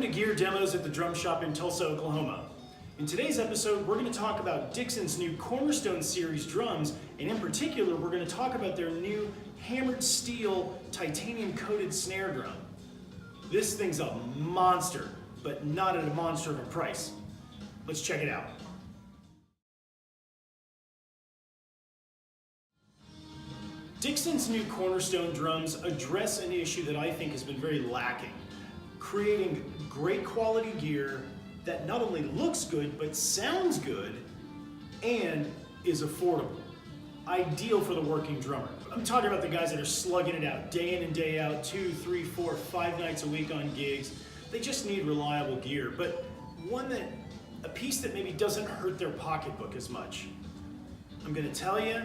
Welcome to Gear Demos at the Drum Shop in Tulsa, Oklahoma. In today's episode, we're going to talk about Dixon's new Cornerstone series drums, and in particular, we're going to talk about their new hammered steel titanium coated snare drum. This thing's a monster, but not at a monster of a price. Let's check it out. Dixon's new Cornerstone drums address an issue that I think has been very lacking, creating great quality gear that not only looks good, but sounds good and is affordable. Ideal for the working drummer. I'm talking about the guys that are slugging it out day in and day out, 2, 3, 4, 5 nights a week on gigs. They just need reliable gear, but a piece that maybe doesn't hurt their pocketbook as much. I'm gonna tell you,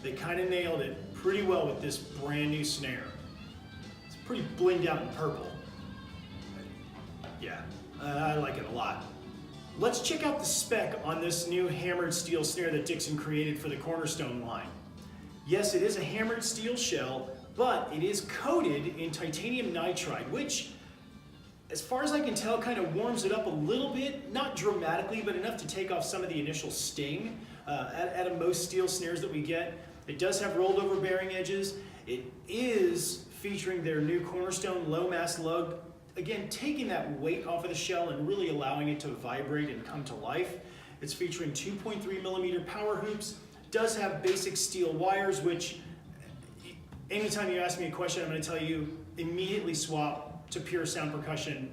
they kind of nailed it pretty well with this brand new snare. It's pretty blinged out in purple. Yeah, I like it a lot. Let's check out the spec on this new hammered steel snare that Dixon created for the Cornerstone line. Yes, it is a hammered steel shell, but it is coated in titanium nitride, which, as far as I can tell, kind of warms it up a little bit, not dramatically, but enough to take off some of the initial sting out of most steel snares that we get. It does have rolled over bearing edges. It is featuring their new Cornerstone low mass lug, again, taking that weight off of the shell and really allowing it to vibrate and come to life. It's featuring 2.3 millimeter power hoops. Does have basic steel wires, which anytime you ask me a question, I'm going to tell you immediately swap to Puresound Percussion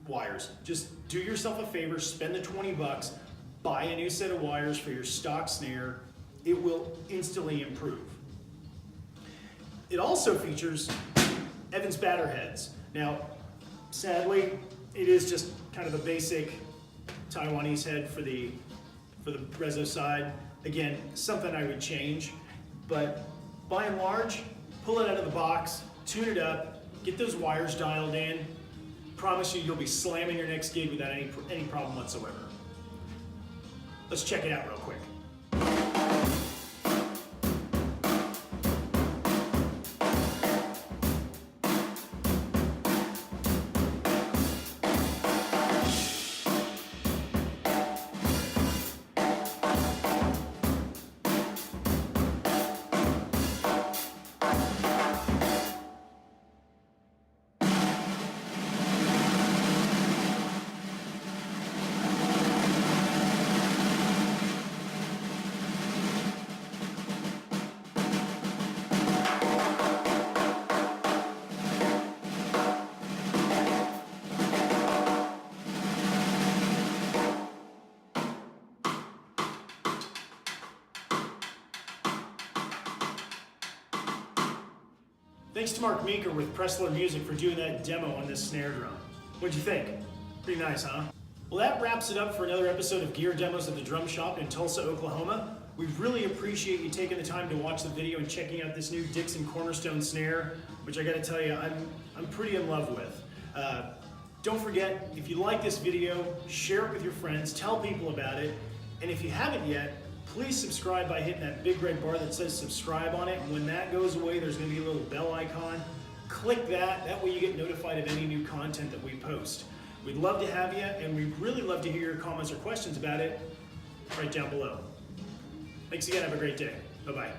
Wires. Just do yourself a favor, spend the 20 bucks, buy a new set of wires for your stock snare. It will instantly improve. It also features Evans batter heads. Now, sadly, it is just kind of a basic Taiwanese head for the Rezo side. Again, something I would change, but by and large, pull it out of the box, tune it up, get those wires dialed in. Promise you, you'll be slamming your next gig without any problem whatsoever. Let's check it out real quick. Thanks to Mark Meeker with Pressler Music for doing that demo on this snare drum. What'd you think? Pretty nice, huh? Well, that wraps it up for another episode of Gear Demos at the Drum Shop in Tulsa, Oklahoma. We really appreciate you taking the time to watch the video and checking out this new Dixon Cornerstone snare, which I gotta tell you, I'm pretty in love with. Don't forget, if you like this video, share it with your friends, tell people about it, and if you haven't yet, please subscribe by hitting that big red bar that says subscribe on it. And when that goes away, there's going to be a little bell icon. Click that. That way you get notified of any new content that we post. We'd love to have you, and we'd really love to hear your comments or questions about it right down below. Thanks again. Have a great day. Bye-bye.